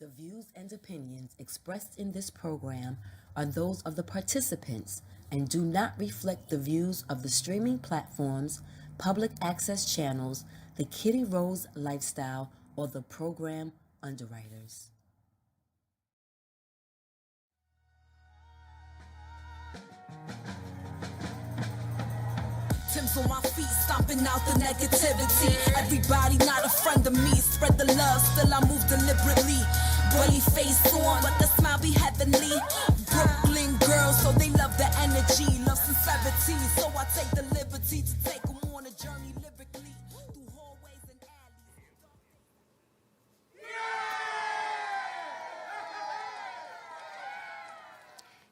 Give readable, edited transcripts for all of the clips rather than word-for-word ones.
The views and opinions expressed in this program are those of the participants and do not reflect the views of the streaming platforms, public access channels, the Kitty Rose lifestyle, or the program underwriters. Tim's on my feet, stomping out the negativity. Everybody not a friend of me. Spread the love, still I move deliberately. Bully face on, but the smile be heavenly. Brooklyn girls, so they love the energy. Love sincerity, so I take the liberty to take them on a journey lyrically. Through hallways and alleys.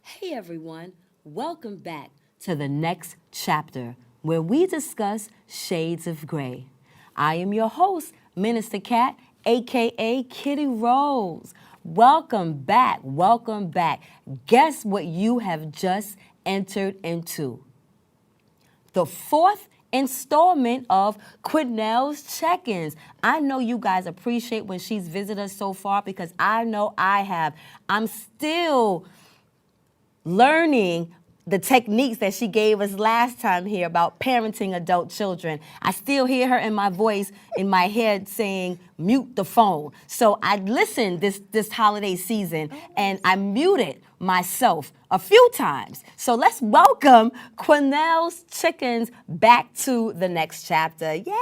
Hey everyone, welcome back to the next chapter where we discuss shades of gray. I am your host, Minister Cat, aka Kitty Rose. Welcome back, welcome back. Guess what you have just entered into? The fourth installment of Quinelles Check-Ins. I know you guys appreciate when she's visited us so far because I know I have. I'm still learning the techniques that she gave us last time here about parenting adult children. I still hear her in my voice, in my head saying, mute the phone. So I listened this holiday season and I muted myself a few times. So let's welcome Quinelles Check-Ins back to the next chapter. Yay!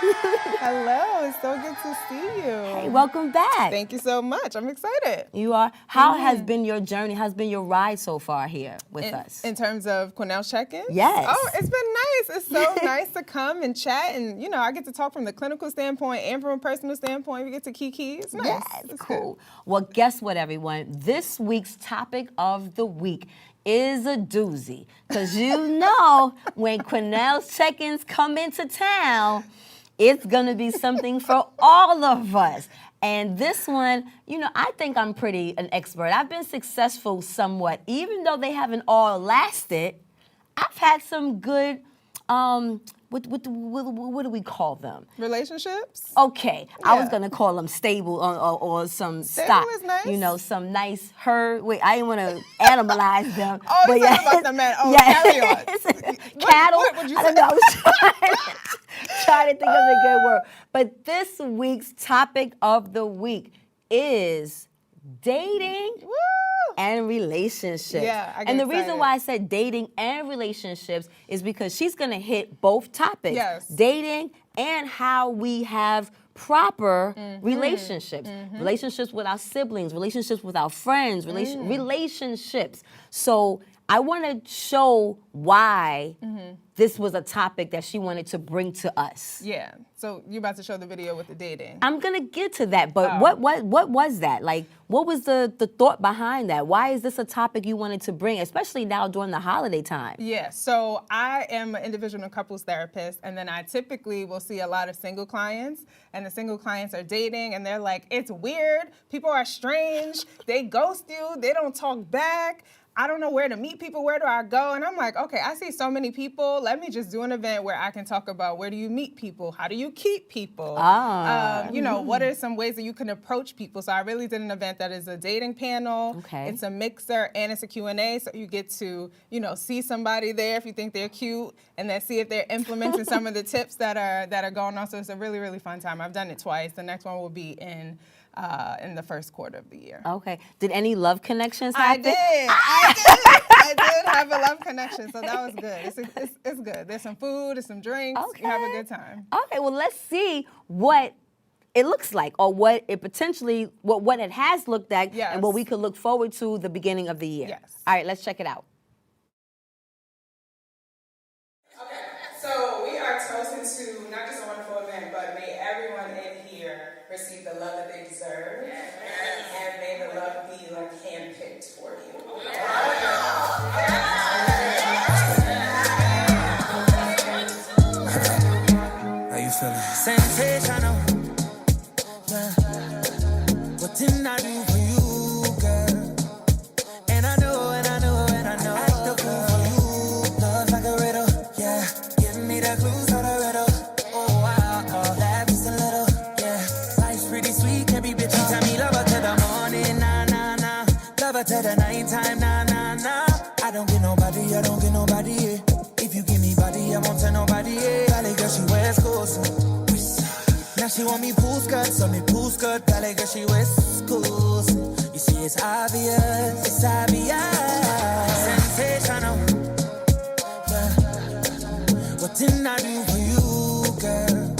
Hello, it's so good to see you. Hey, welcome back. Thank you so much. I'm excited. You are. How has been your journey? How's been your ride so far here with us? In terms of Quinelles Check-Ins? Yes. Oh, it's been nice. It's so nice to come and chat. And, you know, I get to talk from the clinical standpoint and from a personal standpoint. We get to kiki. It's nice. Yes, it's cool. Good. Well, guess what, everyone? This week's topic of the week is a doozy. Because you know when Quinelles Check-Ins come into town, it's going to be something for all of us. And this one, you know, I think I'm pretty an expert. I've been successful somewhat. Even though they haven't all lasted, I've had some good, what do we call them? Relationships? Okay, I was Yeah. going to call them stable or some Stable stock. is nice. You know, some nice herd. Wait, I didn't want to animalize them. Oh, you're talking about the man. Oh, carry on. Cattle. What would you I don't say? know. I was trying to think of a good word. But this week's topic of the week is dating Woo! and relationships. Yeah, I get and the reason excited. why I said dating and relationships is because she's going to hit both topics. Yes. Dating and how we have proper relationships. Relationships with our siblings, relationships with our friends, relationships. So I want to show why this was a topic that she wanted to bring to us. Yeah. So you're about to show the video with the dating. I'm gonna get to that, but what was that? Like, what was the thought behind that? Why is this a topic you wanted to bring, especially now during the holiday time? Yeah, so I am an individual and couples therapist, and then I typically will see a lot of single clients, and the single clients are dating, and they're like, it's weird, people are strange, they ghost you, they don't talk back, I don't know where to meet people, where do I go? And I'm like, okay, I see so many people, let me just do an event where I can talk about where do you meet people, how do you keep people, you know, what are some ways that you can approach people? So I really did an event that is a dating panel, Okay. It's a mixer, and it's a Q&A, so you get to, you know, see somebody there if you think they're cute, and then see if they're implementing some of the tips that are going on. So it's a really, really fun time. I've done it twice. The next one will be in the first quarter of the year. Okay. Did any love connections I happen? did. I did have a love connection, so that was good. It's good. There's some food, there's some drinks. Okay. You have a good time. Okay, well, let's see what it looks like or what it potentially, what it has looked like Yes. and what we could look forward to the beginning of the year. Yes. All right, let's check it out. Okay, so we are toasting to not just a wonderful event, but may everyone in here receive the love that they deserve, and may the love be like handpicked for you. How you feeling? Sensational. Yeah. What didn't I do for you, girl? And I know, and I know, and I know. Act the fool for you. Love like a riddle, yeah. Give me the clues for the riddle. Oh, wow. Laugh just a little, yeah. Life's pretty sweet. she can be bitchy. Tell me love her to the morning, nah, nah, nah. Love her to the nighttime, nah, nah, nah. I don't get nobody, yeah. If you give me body, I won't tell nobody, yeah. Valley girl, she wears clothes. Now she want me pool skirt, so me pool skirt. Valley girl, she wears schools. You see, it's obvious, sensational. Yeah. What didn't I do for you, girl?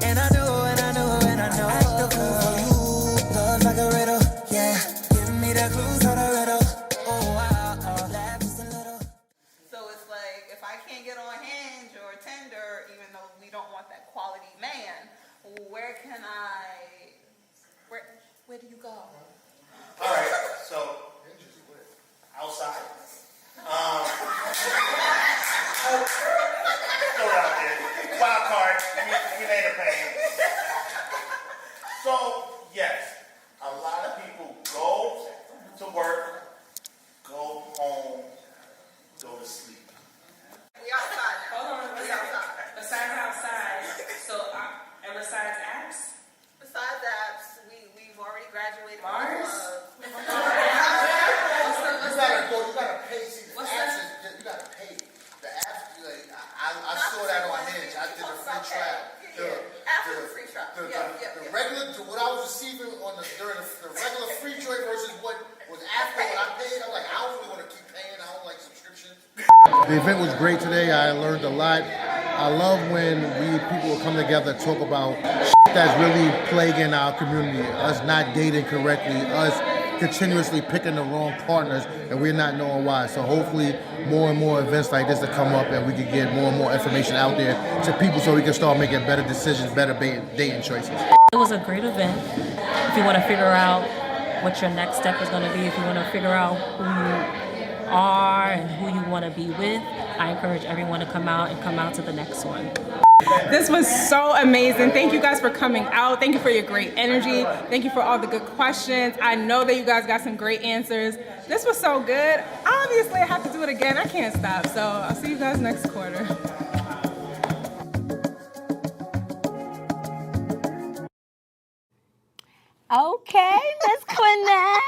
And I know, I act the fool for you. Love like a riddle, yeah. Give me the clues to the riddle. Oh, wow, laugh just a little. So it's like, if I can't get on Hinge or Tinder, even though we don't want that quality man, where do you go? All right, so outside. Throw it out there. Wild card. We made a pain. So yes, a lot of people go to work, go home, go to sleep. We outside. Hold on, We outside. besides outside, and besides apps? Besides apps, we've already graduated from Bars? clubs. You gotta pay. See, the apps is, you gotta pay. The apps, like, I saw that on Hinge. I did a free trial. After the free trial. The regular, what I was receiving during the regular free joint versus what was after what I paid, I'm like, I don't really want to keep paying. I don't like subscriptions. The event was great today. I learned a lot. I love when people will come together and talk about shit that's really plaguing our community, us not dating correctly, us continuously picking the wrong partners, and we're not knowing why. So hopefully more and more events like this to come up, and we can get more and more information out there to people so we can start making better decisions, better dating choices. It was a great event. If you want to figure out what your next step is going to be, if you want to figure out who you are and who you want to be with, I encourage everyone to come out to the next one. This was so amazing. Thank you guys for coming out. Thank you for your great energy. Thank you for all the good questions. I know that you guys got some great answers. This was so good. Obviously, I have to do it again. I can't stop. So I'll see you guys next quarter. Okay, Miss Quinelle.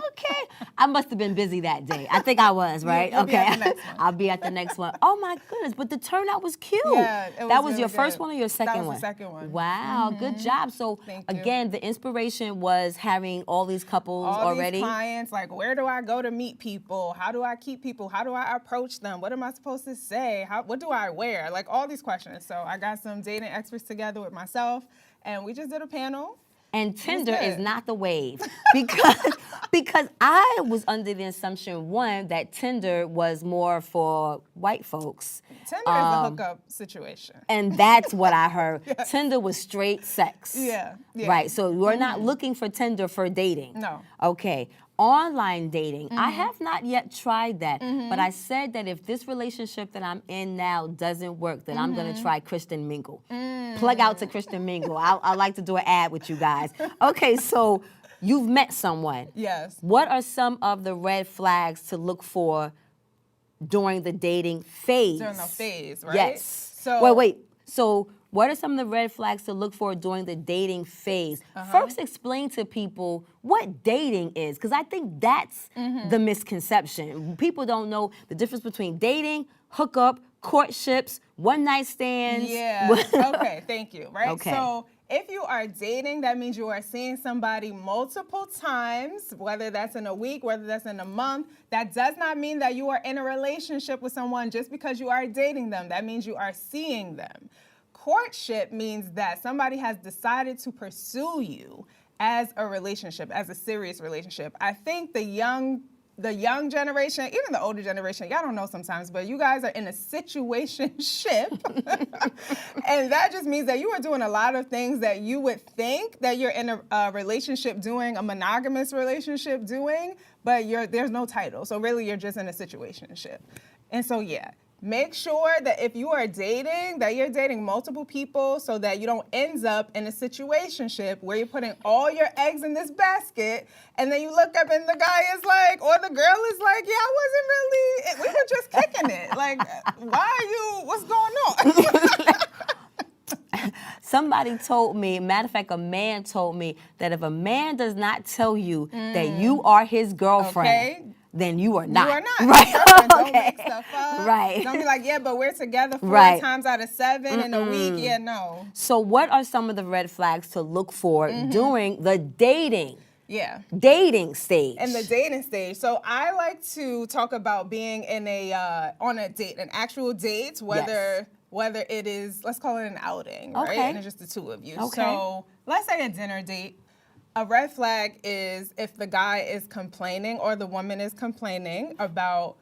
Okay. I must have been busy that day. I think I was, right? You'll be okay. at the next one. I'll be at the next one. Oh my goodness, but the turnout was cute. Yeah, it was that was really your first good. one or your second That was one? the second one. Wow, good job. So Thank you. again, the inspiration was having all these couples All already. these clients, like, where do I go to meet people? How do I keep people? How do I approach them? What am I supposed to say? What do I wear? Like, all these questions. So I got some dating experts together with myself, and we just did a panel. And Tinder good. is not the wave because I was under the assumption, one, that Tinder was more for white folks. Tinder is a hookup situation. And that's what I heard. Tinder was straight sex. Yeah. Right. So you're not looking for Tinder for dating. No. Okay. Online dating. I have not yet tried that, but I said that if this relationship that I'm in now doesn't work, then I'm going to try Christian Mingle. Plug out to Christian Mingle. I like to do an ad with you guys. Okay, so you've met someone. Yes. What are some of the red flags to look for during the dating phase? During the phase, right? Yes. So Wait. So what are some of the red flags to look for during the dating phase? First, explain to people what dating is, because I think that's the misconception. People don't know the difference between dating, hookup, courtships, one-night stands. Yeah. Okay, thank you. Right? Okay. So if you are dating, that means you are seeing somebody multiple times, whether that's in a week, whether that's in a month. That does not mean that you are in a relationship with someone just because you are dating them. That means you are seeing them. Courtship means that somebody has decided to pursue you as a relationship, as a serious relationship. I think the young generation, even the older generation, y'all don't know sometimes, but you guys are in a situationship. And that just means that you are doing a lot of things that you would think that you're in a relationship doing, a monogamous relationship doing, but there's no title. So really you're just in a situationship. And so yeah, make sure that if you are dating, that you're dating multiple people so that you don't end up in a situationship where you're putting all your eggs in this basket and then you look up and the guy is like, or the girl is like, yeah, I wasn't really, we were just kicking it. Like, why are you, what's going on? Somebody told me, matter of fact, a man told me that if a man does not tell you that you are his girlfriend, Okay. then you are not. You are not. Right. Girlfriend, don't Okay. make stuff up. Right. Don't be like, yeah, but we're together 4 Right. times out of 7 in a week. Yeah, no. So what are some of the red flags to look for during the dating stage? In the dating stage. So I like to talk about being in on a date, an actual date, whether it is, let's call it an outing, right? Okay. And it's just the two of you. Okay. So let's say a dinner date. A red flag is if the guy is complaining or the woman is complaining about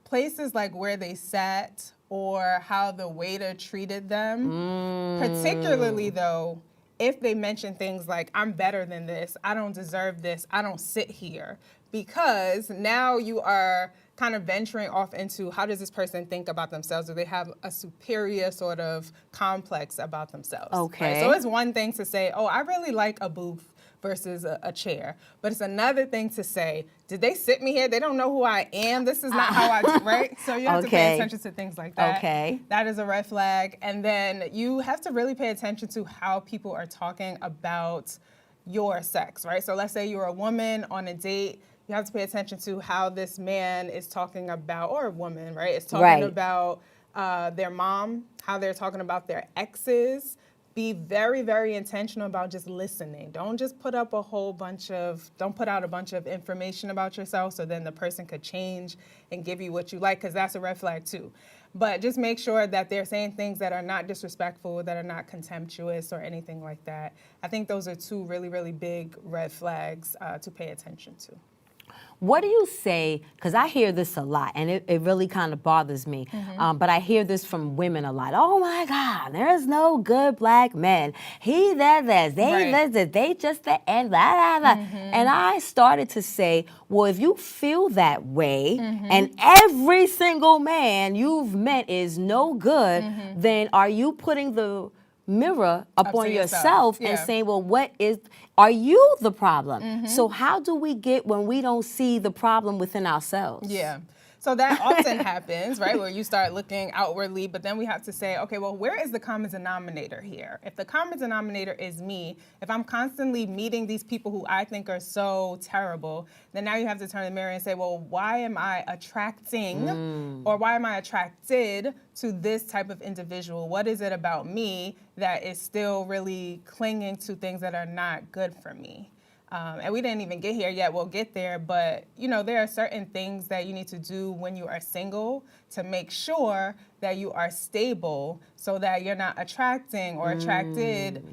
places like where they sat or how the waiter treated them. Particularly though, if they mention things like, I'm better than this, I don't deserve this, I don't sit here. Because now you are kind of venturing off into how does this person think about themselves? Do they have a superior sort of complex about themselves? Okay. Right? So it's one thing to say, oh, I really like a booth versus a chair. But it's another thing to say, did they sit me here? They don't know who I am. This is not how I do, right? So you have to pay attention to things like that. Okay. That is a red flag. And then you have to really pay attention to how people are talking about your sex, right? So let's say you're a woman on a date. You have to pay attention to how this man is talking about, or a woman, right? Is talking about their mom, how they're talking about their exes. Be very, very intentional about just listening. Don't just put out a bunch of information about yourself so then the person could change and give you what you like, because that's a red flag too. But just make sure that they're saying things that are not disrespectful, that are not contemptuous or anything like that. I think those are two really, really big red flags to pay attention to. What do you say, because I hear this a lot, and it really kind of bothers me, but I hear this from women a lot. Oh my God, there's no good black men. He does this, they just the end, blah, blah, blah. And I started to say, well, if you feel that way, and every single man you've met is no good, then are you putting the mirror up on yourself and saying, well, are you the problem? So how do we get when we don't see the problem within ourselves? Yeah. So that often happens, right, where you start looking outwardly, but then we have to say, okay, well, where is the common denominator here? If the common denominator is me, if I'm constantly meeting these people who I think are so terrible, then now you have to turn the mirror and say, well, why am I attracting or why am I attracted to this type of individual? What is it about me that is still really clinging to things that are not good for me? And we didn't even get here yet. We'll get there. But, you know, there are certain things that you need to do when you are single to make sure that you are stable so that you're not attracting or attracted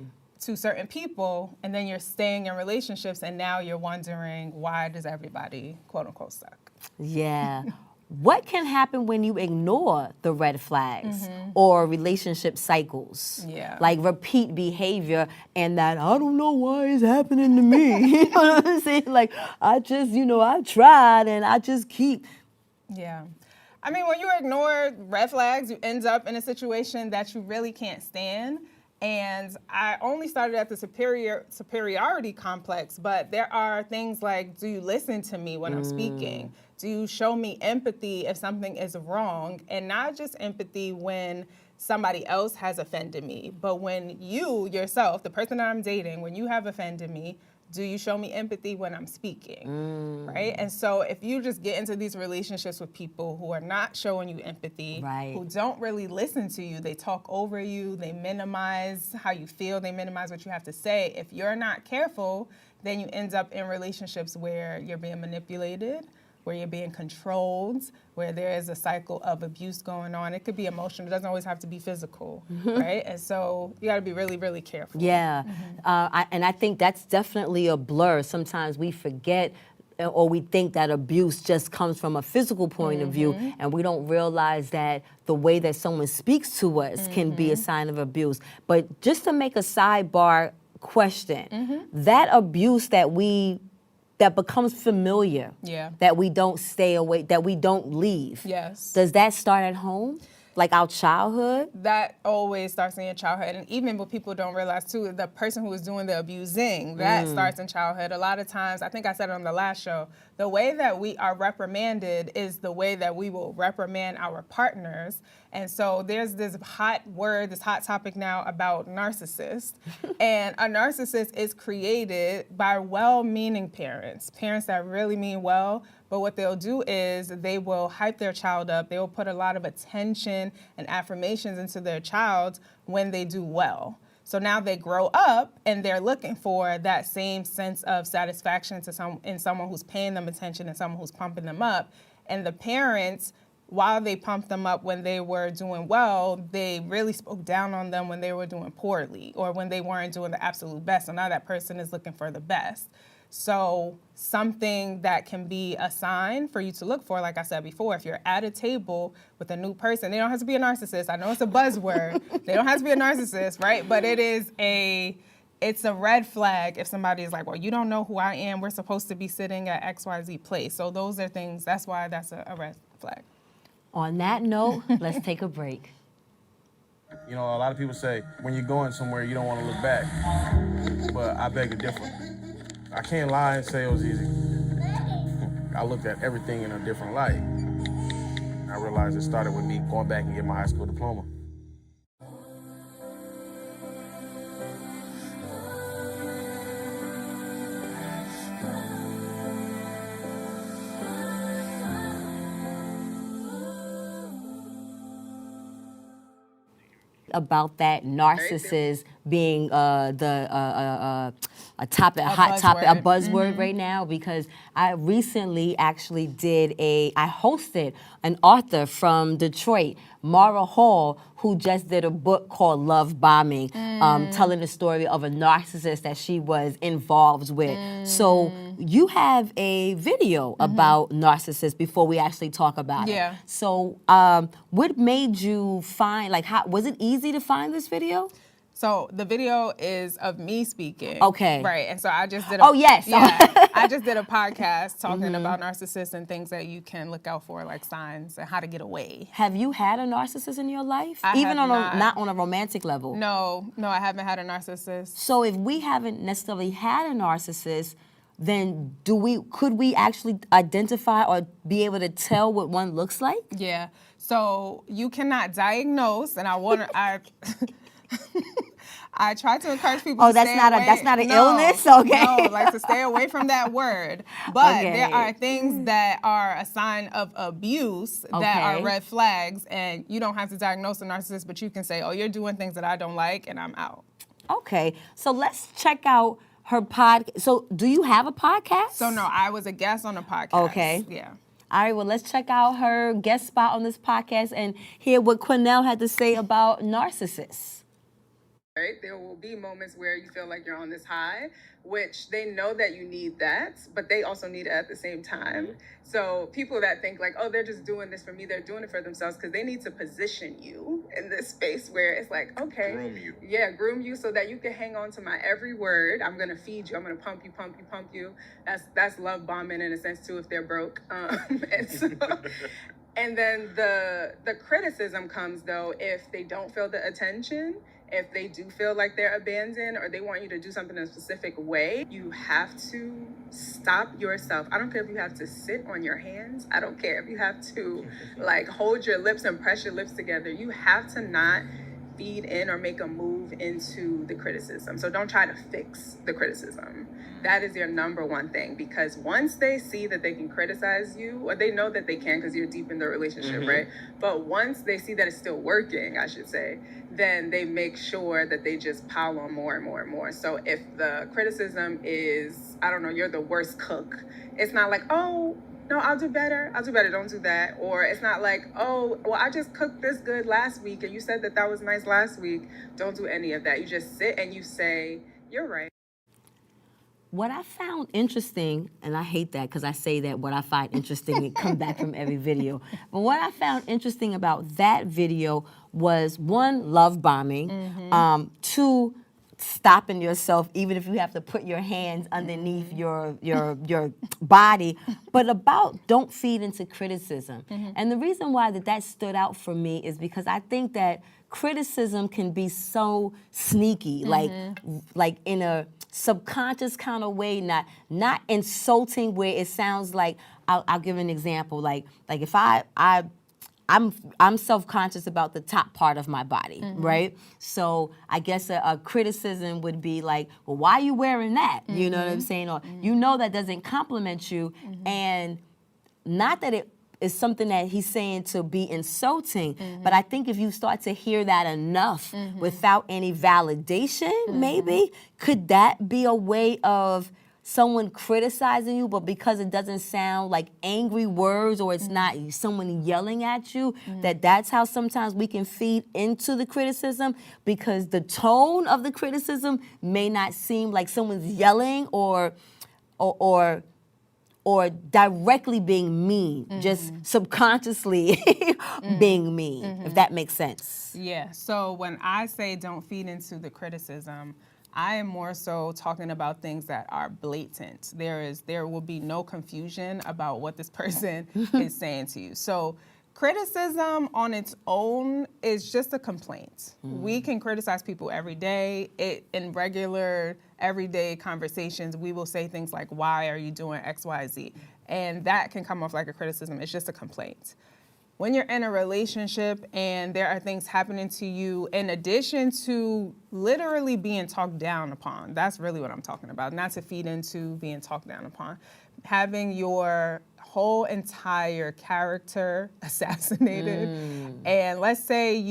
to certain people. And then you're staying in relationships. And now you're wondering, why does everybody, quote unquote, suck? Yeah. What can happen when you ignore the red flags or relationship cycles? Yeah. Like repeat behavior and that, I don't know why it's happening to me. You know what I'm saying? Like, I just, I tried and I just keep. Yeah. I mean, when you ignore red flags, you end up in a situation that you really can't stand. And I only started at the superiority complex, but there are things like, do you listen to me when I'm speaking? Do you show me empathy if something is wrong? And not just empathy when somebody else has offended me, but when you yourself, the person that I'm dating, when you have offended me, do you show me empathy when I'm speaking, right? And so if you just get into these relationships with people who are not showing you empathy, who don't really listen to you, they talk over you, they minimize how you feel, they minimize what you have to say. If you're not careful, then you end up in relationships where you're being manipulated, where you're being controlled, where there is a cycle of abuse going on. It could be emotional. It doesn't always have to be physical, right? And so you got to be really, really careful. Yeah, and I think that's definitely a blur. Sometimes we forget or we think that abuse just comes from a physical point of view, and we don't realize that the way that someone speaks to us can be a sign of abuse. But just to make a sidebar question, that abuse that becomes familiar, that we don't stay away, that we don't leave. Yes. Does that start at home? Like our childhood? That always starts in your childhood. And even what people don't realize too, the person who is doing the abusing, that starts in childhood. A lot of times, I think I said it on the last show, the way that we are reprimanded is the way that we will reprimand our partners. And so there's this hot word, this hot topic now about narcissists. And a narcissist is created by well-meaning parents that really mean well. But what they'll do is they will hype their child up. They will put a lot of attention and affirmations into their child when they do well. So now they grow up and they're looking for that same sense of satisfaction in someone who's paying them attention and someone who's pumping them up. And the parents, while they pumped them up when they were doing well, they really spoke down on them when they were doing poorly or when they weren't doing the absolute best. So now that person is looking for the best. So something that can be a sign for you to look for, like I said before, if you're at a table with a new person, they don't have to be a narcissist. I know it's a buzzword. They don't have to be a narcissist, right? But it's a red flag if somebody is like, well, you don't know who I am. We're supposed to be sitting at XYZ place. So those are things, that's why that's a red flag. On that note, let's take a break. You know, a lot of people say when you're going somewhere, you don't want to look back. But I beg to differ. I can't lie and say it was easy. I looked at everything in a different light. I realized it started with me going back and getting my high school diploma. About that narcissist being a buzzword right now, because I recently actually I hosted an author from Detroit, Mara Hall, who just did a book called Love Bombing, telling the story of a narcissist that she was involved with. So you have a video about narcissists before we actually talk about it. So what made you find, was it easy to find this video? So the video is of me speaking. Okay. Right, and so I just did I just did a podcast talking about narcissists and things that you can look out for, like signs and how to get away. Have you had a narcissist in your life? Even not on a romantic level? No, I haven't had a narcissist. So if we haven't necessarily had a narcissist, then could we actually identify or be able to tell what one looks like? Yeah. So you cannot diagnose, and I try to encourage people to stay away. That's not an illness? Okay. No, like to stay away from that word. But there are things that are a sign of abuse that are red flags, and you don't have to diagnose a narcissist, but you can say, oh, you're doing things that I don't like, and I'm out. Okay, so let's check out her podcast. So do you have a podcast? So no, I was a guest on a podcast. Okay. Yeah. All right, well, let's check out her guest spot on this podcast and hear what Quinelle had to say about narcissists. Right? There will be moments where you feel like you're on this high, which they know that you need that, but they also need it at the same time. So people that think like, oh, they're just doing this for me, they're doing it for themselves because they need to position you in this space where it's like, okay. Groom you. Yeah, groom you so that you can hang on to my every word. I'm going to feed you. I'm going to pump you. That's love bombing in a sense too if they're broke. And then the criticism comes though if they don't feel the attention. If they do feel like they're abandoned or they want you to do something in a specific way, you have to stop yourself. I don't care if you have to sit on your hands. I don't care if you have to like hold your lips and press your lips together. You have to not feed in or make a move into the criticism. So don't try to fix the criticism. That is your number one thing, because once they see that they can criticize you, or they know that they can because you're deep in the relationship, right? But once they see that it's still working, I should say, then they make sure that they just pile on more and more and more. So if the criticism is, I don't know, you're the worst cook, it's not like, oh, no, I'll do better, don't do that. Or it's not like, oh, well, I just cooked this good last week and you said that was nice last week. Don't do any of that. You just sit and you say, you're right. What I found interesting, and I hate that because I say that what I find interesting, it comes back from every video. But what I found interesting about that video was, one, love bombing, two, stopping yourself even if you have to put your hands underneath your body, but about don't feed into criticism. And the reason why that stood out for me is because I think that criticism can be so sneaky, like in a subconscious kind of way, not insulting where it sounds like, I'll give an example, like if I I'm self-conscious about the top part of my body, right? So I guess a criticism would be like, well, why are you wearing that? You know what I'm saying? Or you know that doesn't compliment you, and not that it is something that he's saying to be insulting, but I think if you start to hear that enough without any validation, maybe, could that be a way of someone criticizing you, but because it doesn't sound like angry words or it's not someone yelling at you, that's how sometimes we can feed into the criticism, because the tone of the criticism may not seem like someone's yelling or directly being mean, just subconsciously being mean, if that makes sense. Yeah, so when I say don't feed into the criticism, I am more so talking about things that are blatant. There will be no confusion about what this person is saying to you. So criticism on its own is just a complaint. We can criticize people every day. In regular, everyday conversations, we will say things like, why are you doing X, Y, Z? And that can come off like a criticism. It's just a complaint. When you're in a relationship and there are things happening to you in addition to literally being talked down upon, that's really what I'm talking about, not to feed into being talked down upon. Having your whole entire character assassinated, and let's say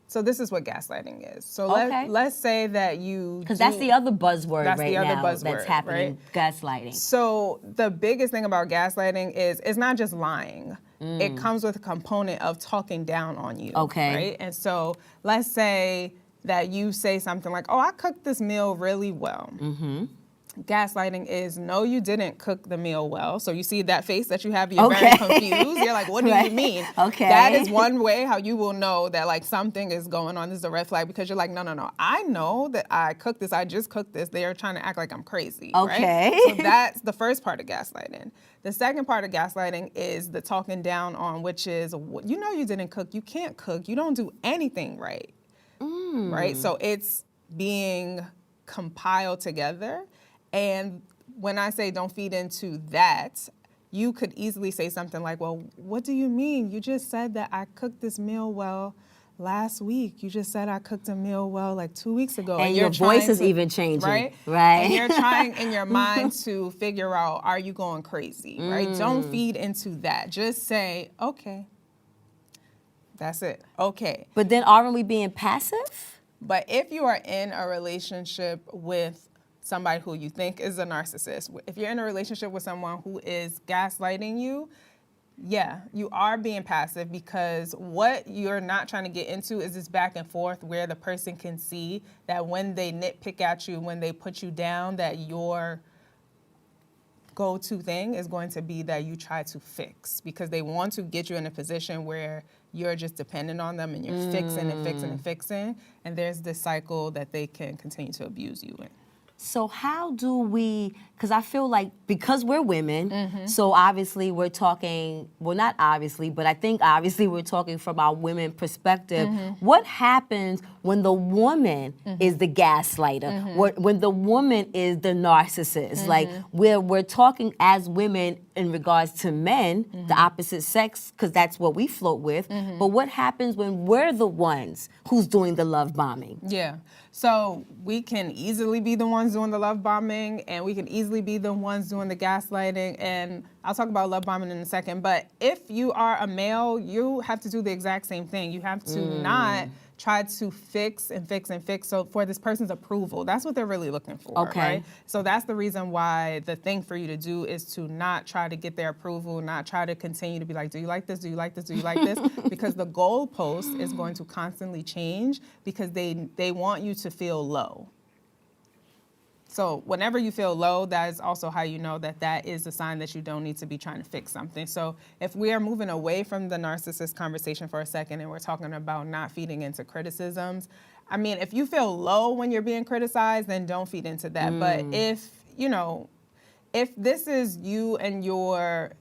so this is what gaslighting is. So let's say that you... Because that's the other buzzword that's that's happening, right? gaslighting. So the biggest thing about gaslighting is it's not just lying. It comes with a component of talking down on you. Okay. Right? And so let's say that you say something like, oh, I cooked this meal really well. Gaslighting is, no, you didn't cook the meal well. So you see that face that you have, you're very confused. You're like, what do you mean? Okay. That is one way how you will know that like something is going on. This is a red flag, because you're like, no. I know that I cooked this. I just cooked this. They are trying to act like I'm crazy. Okay. Right? So that's the first part of gaslighting. The second part of gaslighting is the talking down on, which is, you know you didn't cook. You can't cook. You don't do anything right. Right? So it's being compiled together. And when I say don't feed into that, you could easily say something like, well, what do you mean? You just said that I cooked this meal well last week. You just said I cooked a meal well like 2 weeks ago. And your voice is even changing. Right? And you're trying in your mind to figure out, are you going crazy? Right? Don't feed into that. Just say, okay. That's it. Okay. But then aren't we being passive? But if you are in a relationship with somebody who you think is a narcissist, if you're in a relationship with someone who is gaslighting you, yeah, you are being passive, because what you're not trying to get into is this back and forth where the person can see that when they nitpick at you, when they put you down, that your go-to thing is going to be that you try to fix, because they want to get you in a position where you're just dependent on them and you're fixing and fixing and fixing, and there's this cycle that they can continue to abuse you in. So how do we, because I feel like because we're women, so obviously we're talking, well, not obviously, but I think obviously we're talking from our women perspective. What happens when the woman is the gaslighter, when the woman is the narcissist? Like we're talking as women in regards to men, the opposite sex, because that's what we float with. But what happens when we're the ones who's doing the love bombing? Yeah. So we can easily be the ones doing the love bombing, and we can easily be the ones doing the gaslighting. And I'll talk about love bombing in a second. But if you are a male, you have to do the exact same thing. You have to not try to fix and fix and fix. So for this person's approval, that's what they're really looking for. Okay. Right? So that's the reason why the thing for you to do is to not try to get their approval, not try to continue to be like, do you like this? Do you like this? Do you like this? Because the goalpost is going to constantly change, because they want you to feel low. So whenever you feel low, that is also how you know that that is a sign that you don't need to be trying to fix something. So if we are moving away from the narcissist conversation for a second and we're talking about not feeding into criticisms, I mean, if you feel low when you're being criticized, then don't feed into that. But if this is you and your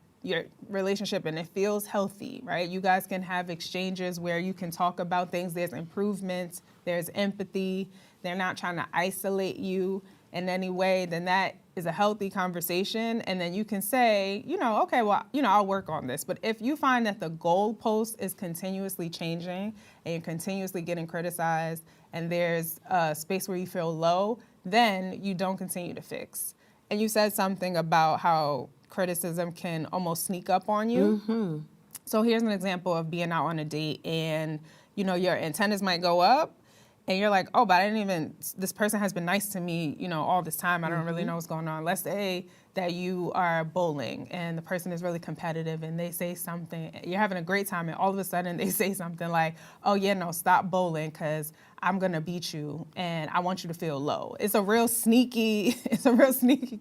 relationship and it feels healthy, right? You guys can have exchanges where you can talk about things. There's improvements, there's empathy. They're not trying to isolate you in any way, then that a healthy conversation, and then you can say, okay, well, I'll work on this. But if you find that the goalpost is continuously changing and you're continuously getting criticized and there's a space where you feel low, then you don't continue to fix. And you said something about how criticism can almost sneak up on you. Mm-hmm. So here's an example of being out on a date and, your antennas might go up and you're like, oh, but this person has been nice to me, all this time. I don't really know what's going on. Let's say that you are bowling and the person is really competitive and they say something, you're having a great time and all of a sudden they say something like, oh yeah, no, stop bowling because I'm gonna beat you and I want you to feel low. It's a real sneaky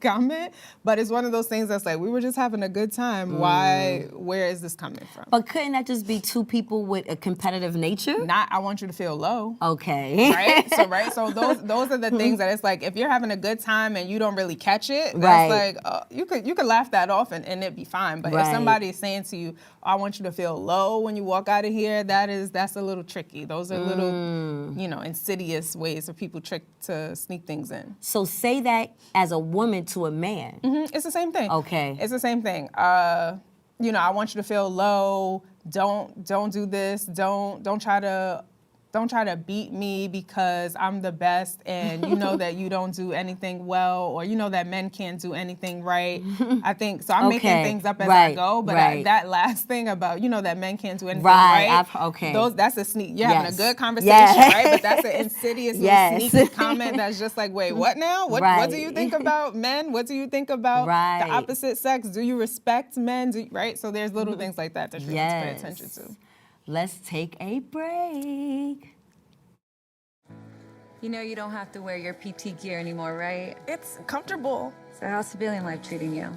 comment, but it's one of those things that's like, we were just having a good time. Where is this coming from? But couldn't that just be two people with a competitive nature? Not, I want you to feel low. Okay. Right? So those are the things that it's like, if you're having a good time and you don't really catch it, that's like, you could laugh that off and it'd be fine. But if somebody is saying to you, I want you to feel low when you walk out of here, that's a little tricky. Those are little, insidious ways for people to sneak things in. So say that as a woman to a man. Mm-hmm. It's the same thing. Okay. It's the same thing. I want you to feel low. Don't do this. Don't try to beat me because I'm the best and you know that you don't do anything well, or you know that men can't do anything right. I think so. I'm making things up as I go, but that last thing about that men can't do anything right. That's a sneak. You're having a good conversation, right? But that's an insidious little sneaky comment that's just like, wait, what now? What do you think about men? What do you think about the opposite sex? Do you respect men? Right? So there's little things like that that you have to pay attention to. Let's take a break. You don't have to wear your PT gear anymore, right? It's comfortable. So how's civilian life treating you?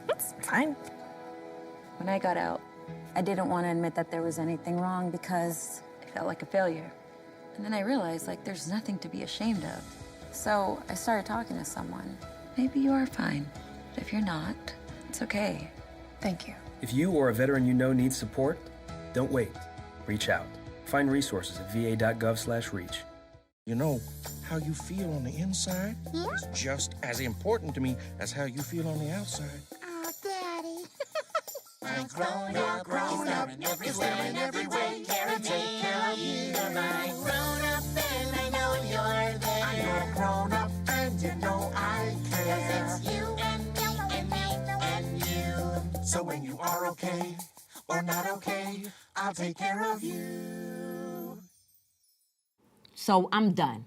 It's fine. When I got out, I didn't want to admit that there was anything wrong because I felt like a failure. And then I realized, there's nothing to be ashamed of. So I started talking to someone. Maybe you are fine. But if you're not, it's okay. Thank you. If you or a veteran needs support, don't wait. Reach out. Find resources at va.gov/reach. How you feel on the inside is just as important to me as how you feel on the outside. Oh, Daddy. I'm grown up in every way, care and take care of you. I'm grown up and I know you're there. I'm grown up and you know I care. 'Cause it's you and me and me and you. So when you are okay or not okay, I'll take care of you. So I'm done.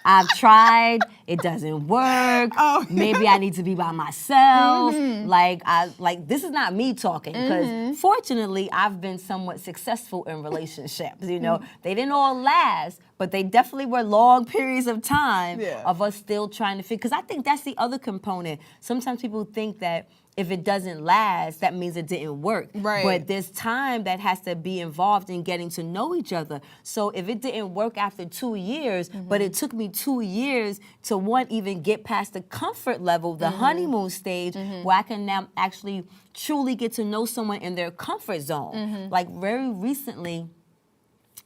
I've tried. It doesn't work. Maybe I need to be by myself. This is not me talking, because fortunately I've been somewhat successful in relationships. They didn't all last, but they definitely were long periods of time of us still trying to figure. Because I think that's the other component. Sometimes people think that if it doesn't last, that means it didn't work. Right. But there's time that has to be involved in getting to know each other. So if it didn't work after 2 years, but it took me 2 years to even get past the comfort level, the honeymoon stage, where I can now actually truly get to know someone in their comfort zone. Like very recently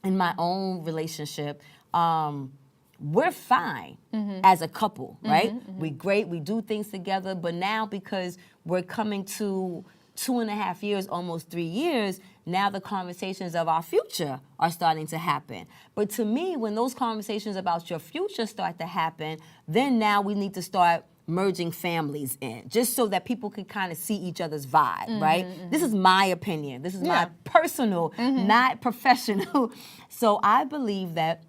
in my own relationship, we're fine as a couple, right? We're great, we do things together, but now because we're coming to 2.5 years, almost 3 years, now the conversations of our future are starting to happen. But to me, when those conversations about your future start to happen, then now we need to start merging families in, just so that people can kind of see each other's vibe, right? This is my opinion. This is my personal, not professional. So I believe that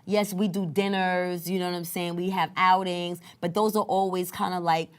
yes, we do dinners, you know what I'm saying? We have outings, but those are always kind of like,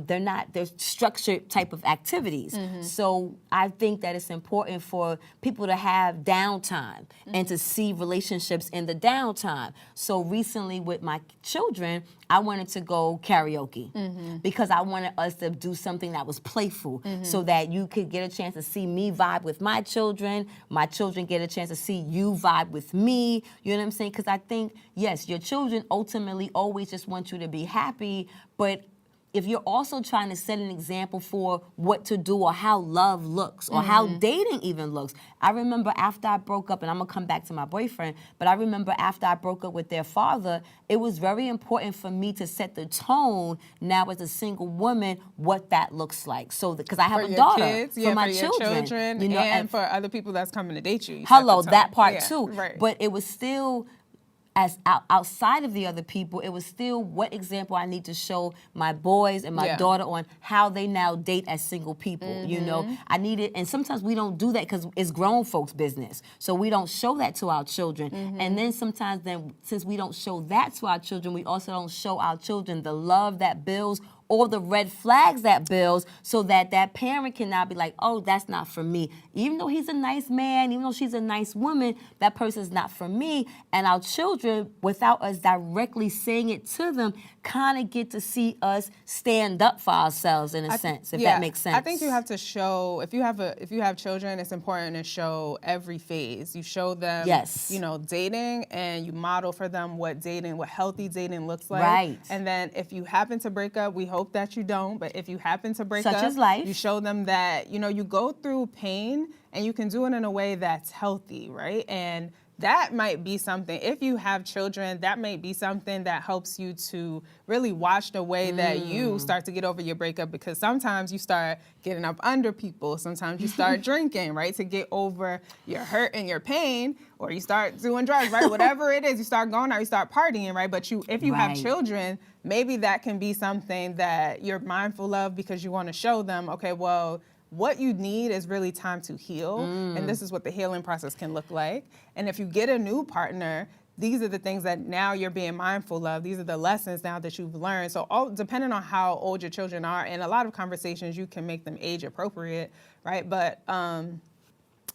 they're structured type of activities. So I think that it's important for people to have downtime and to see relationships in the downtime. So recently with my children, I wanted to go karaoke because I wanted us to do something that was playful so that you could get a chance to see me vibe with my children get a chance to see you vibe with me, you know what I'm saying? Because I think, yes, your children ultimately always just want you to be happy, but if you're also trying to set an example for what to do or how love looks or how dating even looks. I remember after I broke up, and I'm gonna come back to my boyfriend, but I remember after I broke up with their father, it was very important for me to set the tone now as a single woman, what that looks like. So, because I have For a your daughter, kids, for my your children, you know, and for other people that's coming to date you. Hello, that part Yeah, too. right. But it was still, as outside of the other people, it was still what example I need to show my boys and my daughter on how they now date as single people. You know, I need it, and sometimes we don't do that because it's grown folks' business. So we don't show that to our children. And then sometimes, since we don't show that to our children, we also don't show our children the love that builds or the red flags that builds, so that that parent can now be like, oh, that's not for me. Even though he's a nice man, even though she's a nice woman, that person's not for me. And our children, without us directly saying it to them, kind of get to see us stand up for ourselves in a sense, if that makes sense. I think you have to show, if you have children, it's important to show every phase. You show them, you know, dating, and you model for them what healthy dating looks like. Right. And then if you happen to break up, we hope that you don't, but if you happen to break Such up, is life. you show them that, you know, you go through pain and you can do it in a way that's healthy, right? And that might be something, if you have children, that might be something that helps you to really watch the way that you start to get over your breakup, because sometimes you start getting up under people, sometimes you start drinking, right, to get over your hurt and your pain, or you start doing drugs, right, whatever it is, you start going out, you start partying, right, but if you have children, maybe that can be something that you're mindful of because you want to show them, okay, well, what you need is really time to heal, and this is what the healing process can look like. And if you get a new partner, these are the things that now you're being mindful of. These are the lessons now that you've learned. So all depending on how old your children are, and a lot of conversations, you can make them age appropriate, right? But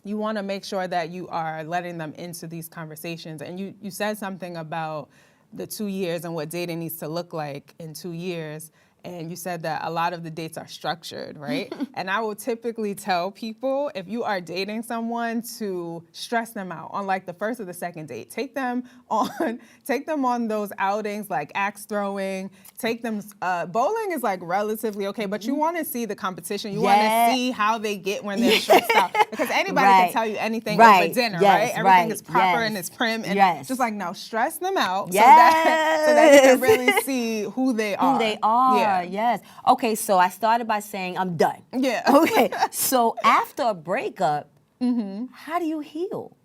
you want to make sure that you are letting them into these conversations. And you said something about the 2 years and what dating needs to look like in 2 years. And you said that a lot of the dates are structured, right? And I will typically tell people, if you are dating someone, to stress them out on like the first or the second date. Take them on those outings, like axe throwing. Take them, bowling is like relatively okay, but you want to see the competition. You want to see how they get when they're stressed out. Because anybody can tell you anything over dinner, right? Everything is proper and it's prim. And just like, no, stress them out so that you can really see who they are. Who they are. Yeah. Yes. Okay, so I started by saying I'm done. Yeah. Okay, so after a breakup, how do you heal?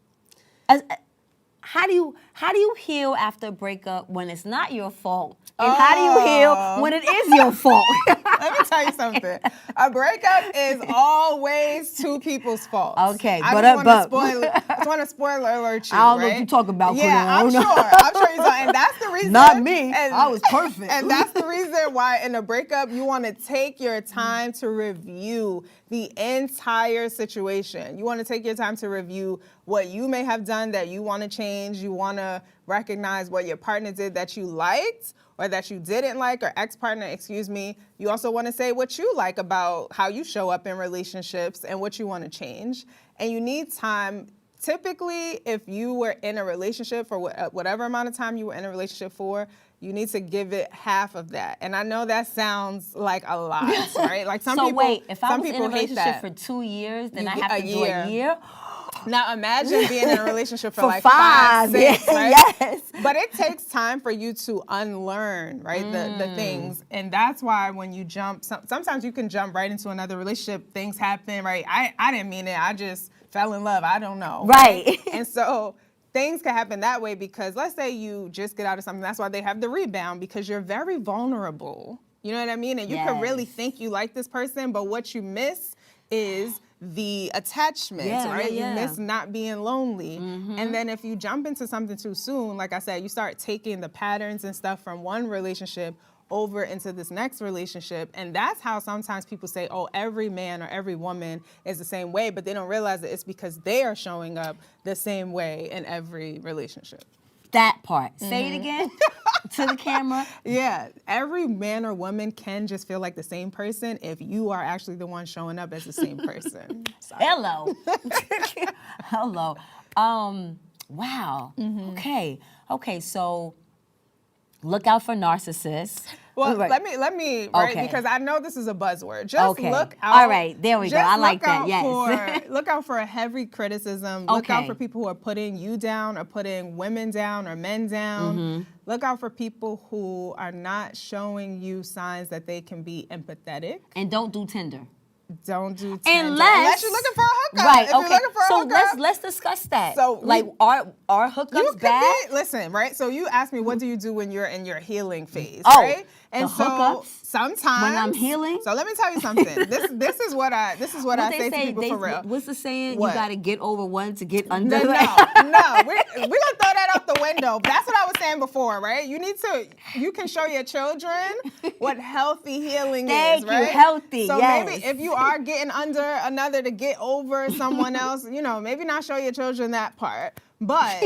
How do you heal after a breakup when it's not your fault? And how do you heal when it is your fault? Let me tell you something. A breakup is always two people's fault. Okay, I just want to spoiler alert you. I don't know what you talk about. Yeah, I'm sure you're talking. And that's the reason. Not me. I was perfect. And that's the reason why in a breakup you want to take your time to review the entire situation. You want to take your time to review what you may have done that you want to change. You want to recognize what your partner did that you liked or that you didn't like, or ex-partner, excuse me. You also want to say what you like about how you show up in relationships and what you want to change. And you need time. Typically, if you were in a relationship for whatever amount of time you were in a relationship for, you need to give it half of that. And I know that sounds like a lot, right? Like some people wait, if I was in a hate relationship that. for 2 years, then I have to do a year? Now imagine being in a relationship for like 5, 6, right? Yes. But it takes time for you to unlearn, right, the things. And that's why when you jump, sometimes you can jump right into another relationship, things happen, right? I didn't mean it, I just fell in love, I don't know. Right. And so things can happen that way because let's say you just get out of something, that's why they have the rebound, because you're very vulnerable. You know what I mean? And you can really think you like this person, but what you miss is the attachment, right? You miss not being lonely. And then if you jump into something too soon, like I said, you start taking the patterns and stuff from one relationship over into this next relationship. And that's how sometimes people say, oh, every man or every woman is the same way, but they don't realize that it's because they are showing up the same way in every relationship. That part. Say it again to the camera. Yeah, every man or woman can just feel like the same person if you are actually the one showing up as the same person. Hello. Hello. Wow. Okay, so look out for narcissists. Well, Right. let me, right? Okay. Because I know this is a buzzword. Just okay. look out. All right, there we go. I like that. Yes. Look out for a heavy criticism. Look out Okay. for people who are putting you down or putting women down or men down. Mm-hmm. Look out for people who are not showing you signs that they can be empathetic. And don't do Tinder. Don't do Tinder. Unless you're looking for a hookup. Right, If you're okay. looking for a So hookup, let's discuss that. So like are hookups you could bad? listen, right? So you asked me, what do you do when you're in your healing phase, Oh, right? And the so hookups sometimes when I'm healing? So let me tell you something. This is what I What say to people for real. What's the saying? What? You got to get over one to get under. No, we're gonna throw that out the window. That's what I was saying before, right? You can show your children what healthy healing Thank is, right? you, healthy, So yes. maybe if you are getting under another to get over someone else, maybe not show your children that part. But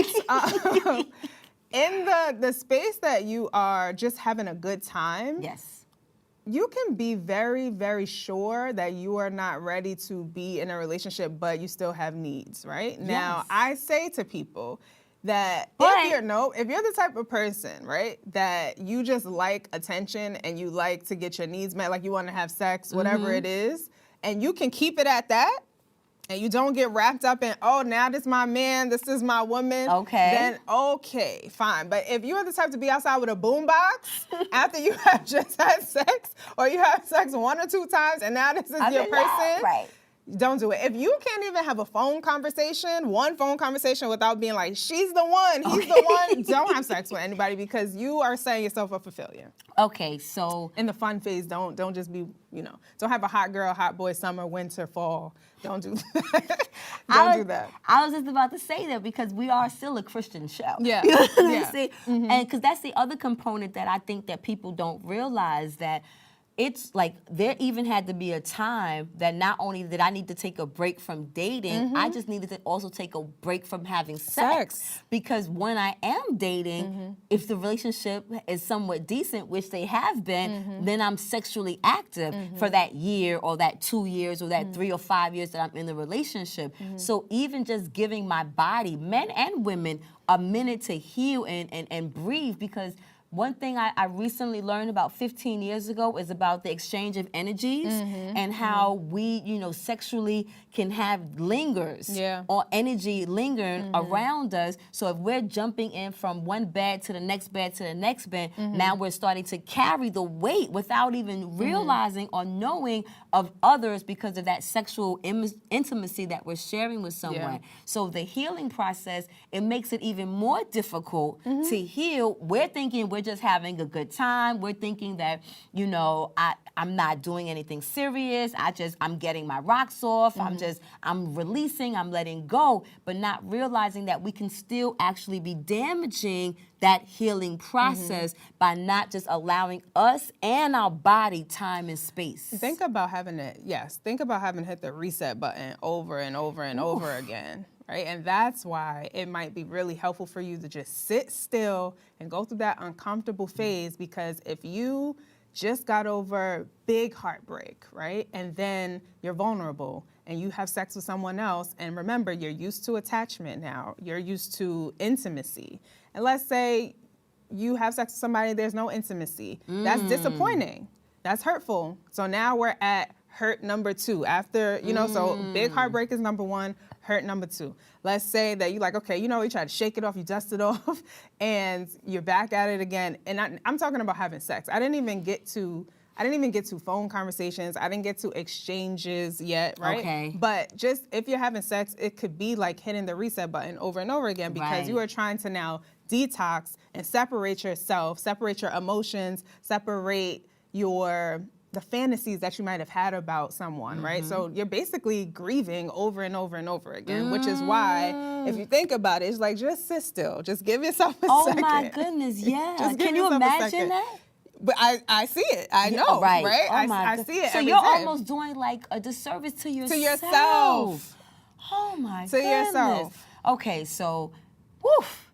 in the space that you are just having a good time, yes, you can be very, very sure that you are not ready to be in a relationship, but you still have needs, right? Now, Yes. I say to people that But- if you're the type of person, right, that you just like attention and you like to get your needs met, like you want to have sex, whatever it is, and you can keep it at that, and you don't get wrapped up in, oh, now this is my man, this is my woman, Okay. then okay, fine. But if you are the type to be outside with a boombox after you have just had sex, or you have sex 1 or 2 times, and now this is your person, right? don't do it. If you can't even have one phone conversation without being like, she's the one, he's the one, don't have sex with anybody, because you are setting yourself up for failure. Okay, so in the fun phase, don't just be, don't have a hot girl, hot boy, summer, winter, fall. Don't do that. Don't do that. I was just about to say that because we are still a Christian show. Yeah. You know what I'm Yeah. saying? Mhm. And because that's the other component that I think that people don't realize, that it's like there even had to be a time that not only did I need to take a break from dating, I just needed to also take a break from having sex. Because when I am dating, if the relationship is somewhat decent, which they have been, then I'm sexually active for that year or that 2 years or that 3 or 5 years that I'm in the relationship. So even just giving my body, men and women, a minute to heal and breathe, because one thing I recently learned about 15 years ago is about the exchange of energies and how we, sexually can have lingers or energy lingering around us. So if we're jumping in from one bed to the next bed to the next bed, now we're starting to carry the weight without even realizing or knowing of others because of that sexual intimacy that we're sharing with someone. So the healing process, it makes it even more difficult to heal. We're thinking we're just having a good time. We're thinking that, I'm not doing anything serious. I'm getting my rocks off. I'm releasing, I'm letting go, but not realizing that we can still actually be damaging that healing process by not just allowing us and our body time and space. Think about having hit the reset button over and over and over again. Right? And that's why it might be really helpful for you to just sit still and go through that uncomfortable phase, because if you just got over big heartbreak, right? And then you're vulnerable and you have sex with someone else, and remember, you're used to attachment now. You're used to intimacy. And let's say you have sex with somebody, there's no intimacy. That's disappointing. That's hurtful. So now we're at hurt number 2. After, so big heartbreak is number 1, hurt number 2. Let's say that you're like, okay, you try to shake it off, you dust it off, and you're back at it again. And I'm talking about having sex. I didn't even get to phone conversations. I didn't get to exchanges yet, right? Okay. But just if you're having sex, it could be like hitting the reset button over and over again, because you are trying to now detox and separate yourself, separate your emotions, separate the fantasies that you might have had about someone, right? So you're basically grieving over and over and over again, which is why, if you think about it, it's like, just sit still. Just give yourself a second. Oh my goodness, yeah. Just give Can you yourself a imagine second. that? But I see it. I know, right? right? Oh my I see it So every you're day. almost doing like a disservice to yourself. To yourself. Oh my To goodness. yourself. Okay, so, woof.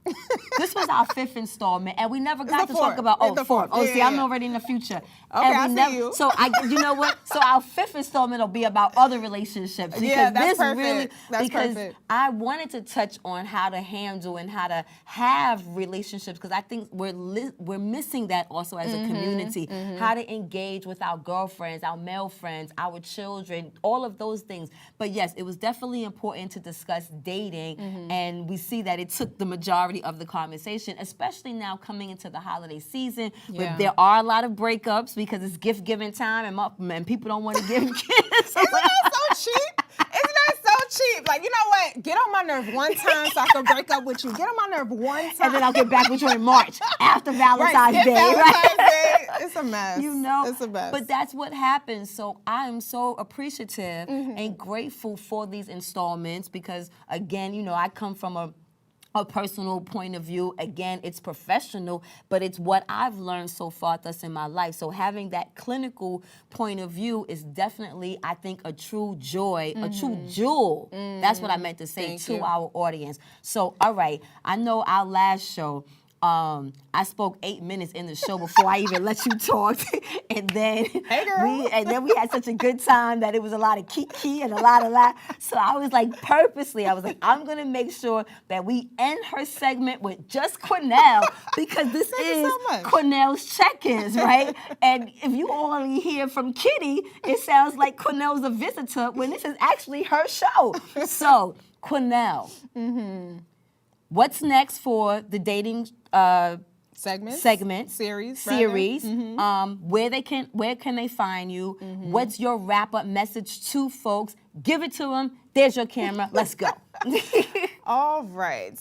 This was our 5th installment, and we never got to the talk fourth. about It's the fourth. Oh, Yeah, see, I'm yeah. already in the future. Okay, And we I see you. So you know what? So our 5th installment will be about other relationships because Yeah, that's this perfect. really That's because perfect. I wanted to touch on how to handle and how to have relationships because I think we're missing that also as a community. How to engage with our girlfriends, our male friends, our children, all of those things. But yes, it was definitely important to discuss dating, and we see that it took the majority of the conversation, especially now coming into the holiday season where there are a lot of breakups because it's gift giving time and people don't want to give gifts. Isn't that so cheap? Isn't that so cheap? Like, you know what? Get on my nerve one time so I can break up with you. Get on my nerve one time. And then I'll get back with you in March after Valentine's Right, Day. Valentine's Day. It's a mess. You know, it's a mess. but that's what happens. So I am so appreciative and grateful for these installments because, again, you know, I come from a personal point of view. Again, it's professional, but it's what I've learned so far thus in my life. So having that clinical point of view is definitely, I think, a true joy, a true jewel. That's what I meant to say to our audience. So, all right, I know our last show, I spoke 8 minutes in the show before I even let you talk, and then we had such a good time that it was a lot of kiki and a lot of laugh. So I was like, I'm gonna make sure that we end her segment with just Quinelle because this is Quinelles Check-Ins, right? And if you only hear from Kitty, it sounds like Quinelle's a visitor when this is actually her show. So Quinelle. What's next for the dating segment series? Where can they find you? What's your wrap-up message to folks? Give it to them. There's your camera. Let's go. All right.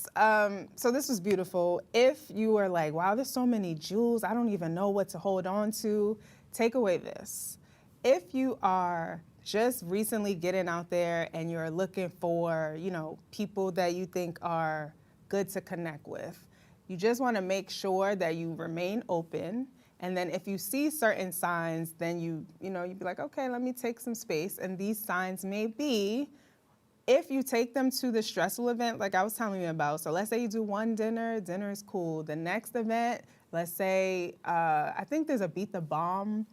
So this was beautiful. If you are like, wow, there's so many jewels, I don't even know what to hold on to, take away this. If you are just recently getting out there and you're looking for, you know, people that you think are good to connect with, you just want to make sure that you remain open. And then if you see certain signs, then you'd be like, okay, let me take some space. And these signs may be, if you take them to the stressful event, like I was telling you about. So let's say you do one dinner is cool. The next event, let's say, I think there's a beat the bomb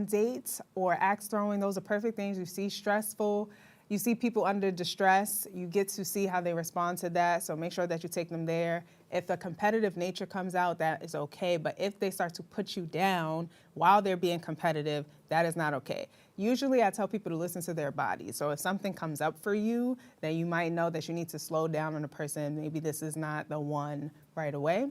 date or axe throwing. Those are perfect things. You see stressful. You see people under distress, you get to see how they respond to that, so make sure that you take them there. If the competitive nature comes out, that is okay, but if they start to put you down while they're being competitive, that is not okay. Usually I tell people to listen to their bodies, so if something comes up for you, then you might know that you need to slow down on a person, maybe this is not the one right away.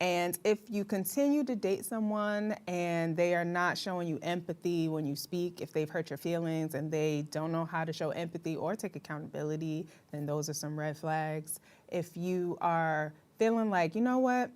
And if you continue to date someone and they are not showing you empathy when you speak, if they've hurt your feelings and they don't know how to show empathy or take accountability, then those are some red flags. If you are feeling like, you know what,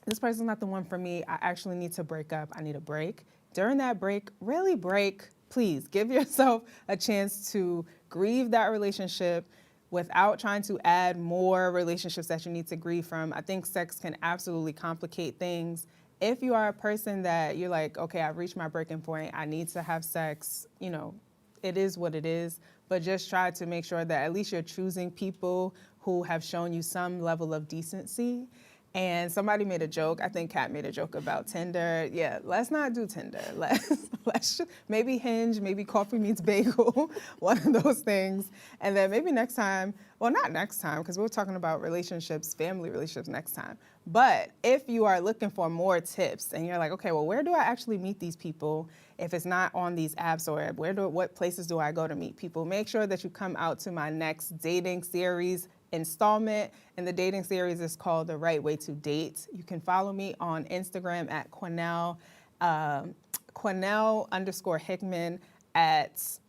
this person's not the one for me, I actually need to break up, I need a break. During that break, really break, please give yourself a chance to grieve that relationship without trying to add more relationships that you need to grieve from. I think sex can absolutely complicate things. If you are a person that you're like, okay, I've reached my breaking point, I need to have sex, you know, it is what it is, but just try to make sure that at least you're choosing people who have shown you some level of decency. And somebody made a joke, I think Kat made a joke about Tinder. Yeah, let's not do Tinder. Let's just, maybe Hinge, maybe Coffee Meets Bagel, one of those things. And then maybe next time, well, not next time, because we're talking about relationships, family relationships next time. But if you are looking for more tips and you're like, okay, well, where do I actually meet these people if it's not on these apps, or what places do I go to meet people? Make sure that you come out to my next dating series installment, and the dating series is called The Right Way to Date. You can follow me on Instagram at Quinelle, Quinelle_Hickman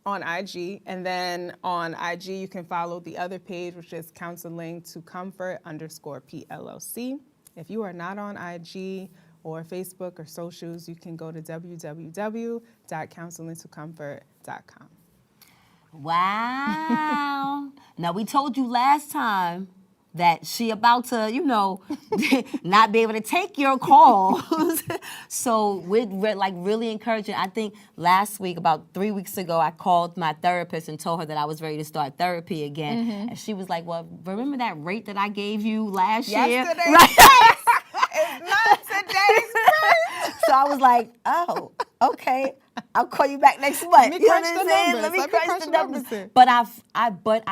on IG, and then on IG you can follow the other page, which is Counseling to Comfort _PLLC. If you are not on IG or Facebook or socials, you can go to www.counselingtocomfort.com. Wow. Now, we told you last time that she about to, not be able to take your calls. So we're like really encouraging. I think last week, about 3 weeks ago, I called my therapist and told her that I was ready to start therapy again. Mm-hmm. And she was like, well, remember that rate that I gave you last year? Yesterday's Right. price is not today's price. So I was like, oh, okay. I'll call you back next month. Let me You know crunch what the I'm saying? numbers. Let me Let me crunch the numbers. here. But I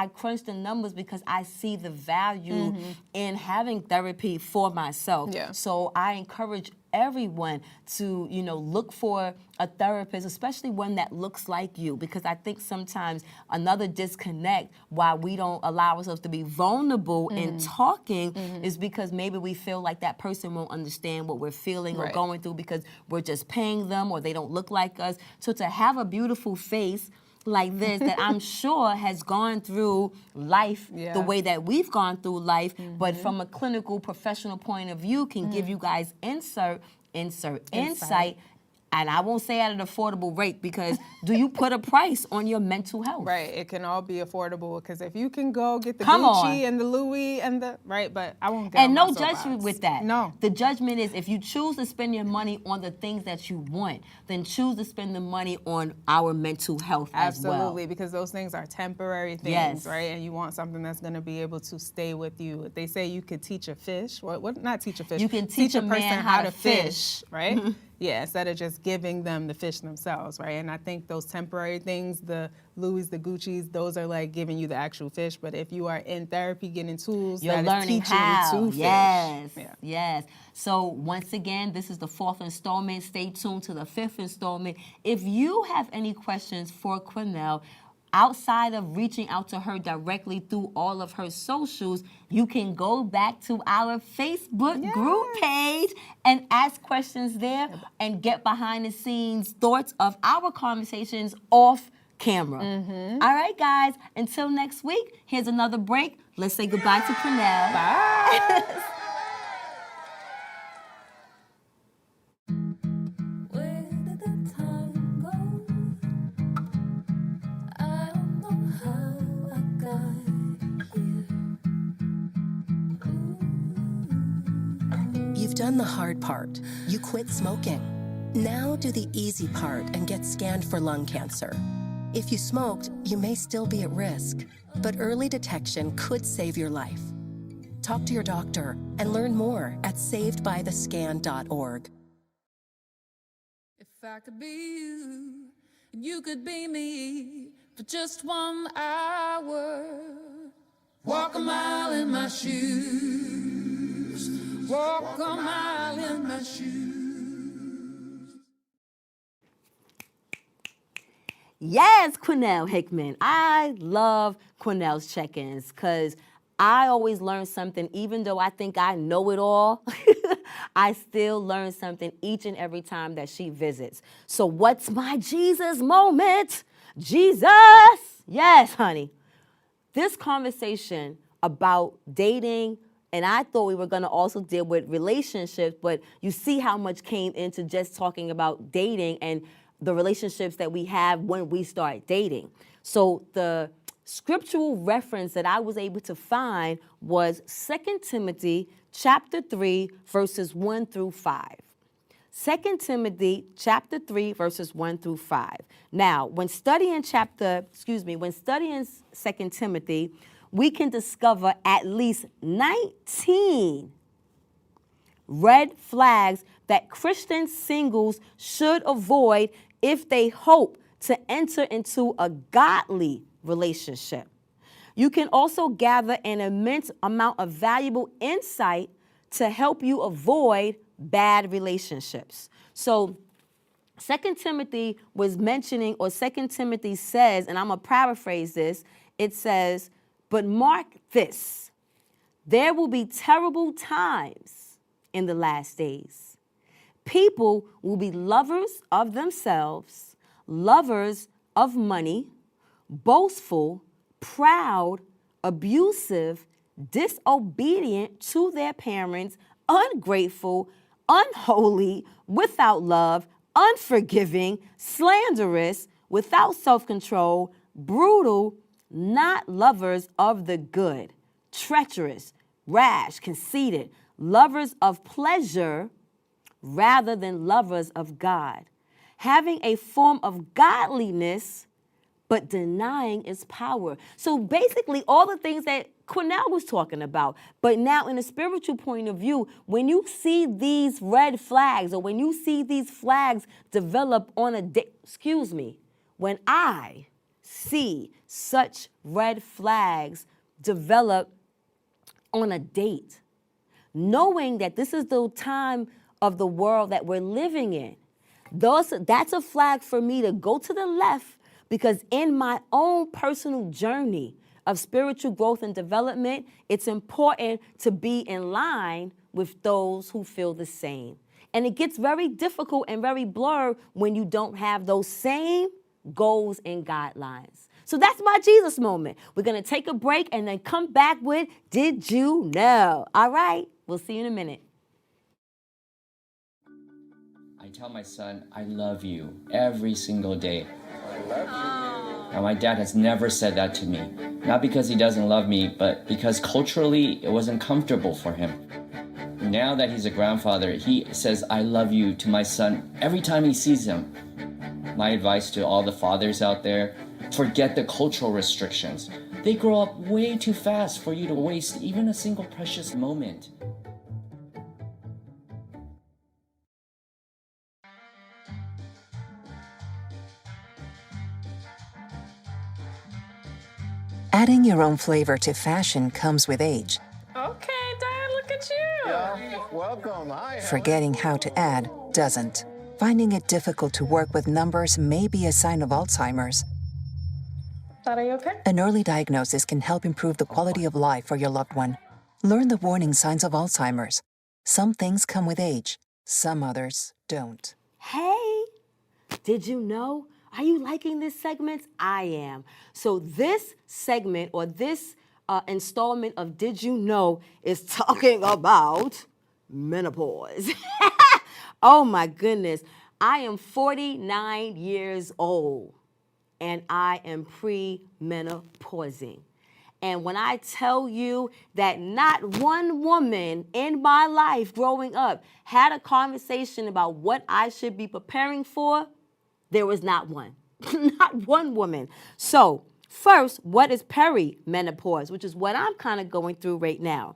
crunched the numbers because I see the value in having therapy for myself. Yeah. So I encourage everyone to, look for a therapist, especially one that looks like you, because I think sometimes another disconnect why we don't allow ourselves to be vulnerable in talking is because maybe we feel like that person won't understand what we're feeling or Right. going through because we're just paying them or they don't look like us. So to have a beautiful face like this that I'm sure has gone through life the way that we've gone through life, but from a clinical professional point of view can give you guys insight. And I won't say at an affordable rate because do you put a price on your mental health? Right, it can all be affordable because if you can go get the Come Gucci on. and the Louis and the but I won't get And on no my judgment soapbox. with that. No. The judgment is if you choose to spend your money on the things that you want, then choose to spend the money on our mental health as well. Absolutely, because those things are temporary things, Yes. right? And you want something that's going to be able to stay with you. They say you could teach a fish. What? Not teach a fish. You can teach a person man how how to to fish, right? Yeah, instead of just giving them the fish themselves, right? And I think those temporary things, the Louis, the Gucci's, those are like giving you the actual fish. But if you are in therapy, getting tools, You're that is learning teaching how. you to fish. Yes, Yeah. yes. So once again, this is the 4th installment. Stay tuned to the 5th installment. If you have any questions for Quinelle, outside of reaching out to her directly through all of her socials, you can go back to our Facebook group page and ask questions there and get behind the scenes thoughts of our conversations off camera. All right, guys, until next week, here's another break. Let's say goodbye to Quinelle. Bye. Where did the time go? I don't know how I got here. You've done the hard part. You quit smoking. Now do the easy part and get scanned for lung cancer. If you smoked, you may still be at risk, but early detection could save your life. Talk to your doctor and learn more at savedbythescan.org. If I could be you, and you could be me for just 1 hour. Walk a mile in my shoes. Walk a mile in my shoes. Yes, Quinelle Hickman. I love Quinelles Check-Ins because I always learn something, even though I think I know it all. I still learn something each and every time that she visits. So what's my Jesus moment? Jesus! Yes, honey. This conversation about dating, and I thought we were going to also deal with relationships, but you see how much came into just talking about dating and the relationships that we have when we start dating. So the scriptural reference that I was able to find was 2 Timothy chapter 3, verses 1 through 5. 2 Timothy chapter 3, verses 1 through 5. Now, when studying 2 Timothy, we can discover at least 19 red flags that Christian singles should avoid if they hope to enter into a godly relationship. You can also gather an immense amount of valuable insight to help you avoid bad relationships. So 2 Timothy was mentioning, or 2 Timothy says, and I'm going to paraphrase this, it says, but mark this, there will be terrible times in the last days. People will be lovers of themselves, lovers of money, boastful, proud, abusive, disobedient to their parents, ungrateful, unholy, without love, unforgiving, slanderous, without self-control, brutal, not lovers of the good, treacherous, rash, conceited, lovers of pleasure rather than lovers of God, having a form of godliness but denying its power. So basically all the things that Quinelle was talking about. But now in a spiritual point of view, when you see these red flags or when you see these flags develop on a day, when I see such red flags develop on a date, knowing that this is the time of the world that we're living in, that's a flag for me to go to the left, because in my own personal journey of spiritual growth and development, it's important to be in line with those who feel the same. And it gets very difficult and very blurred when you don't have those same goals and guidelines. So that's my Jesus moment. We're going to take a break and then come back with Did You Know? All right, we'll see you in a minute. I tell my son, I love you every single day. I love you. And my dad has never said that to me. Not because he doesn't love me, but because culturally it wasn't comfortable for him. Now that he's a grandfather, he says, I love you to my son every time he sees him. My advice to all the fathers out there, forget the cultural restrictions. They grow up way too fast for you to waste even a single precious moment. Adding your own flavor to fashion comes with age. Okay, Dad, look at you. Yeah, welcome. Hi. Forgetting how to add doesn't. Finding it difficult to work with numbers may be a sign of Alzheimer's. Dad, are you okay? An early diagnosis can help improve the quality of life for your loved one. Learn the warning signs of Alzheimer's. Some things come with age, some others don't. Hey, did you know? Are you liking this segment? I am. So this segment or this installment of Did You Know is talking about menopause. Oh my goodness. I am 49 years old and I am pre-menopausing. And when I tell you that not one woman in my life growing up had a conversation about what I should be preparing for, there was not one. Not one woman. So first, what is perimenopause, which is what I'm kind of going through right now.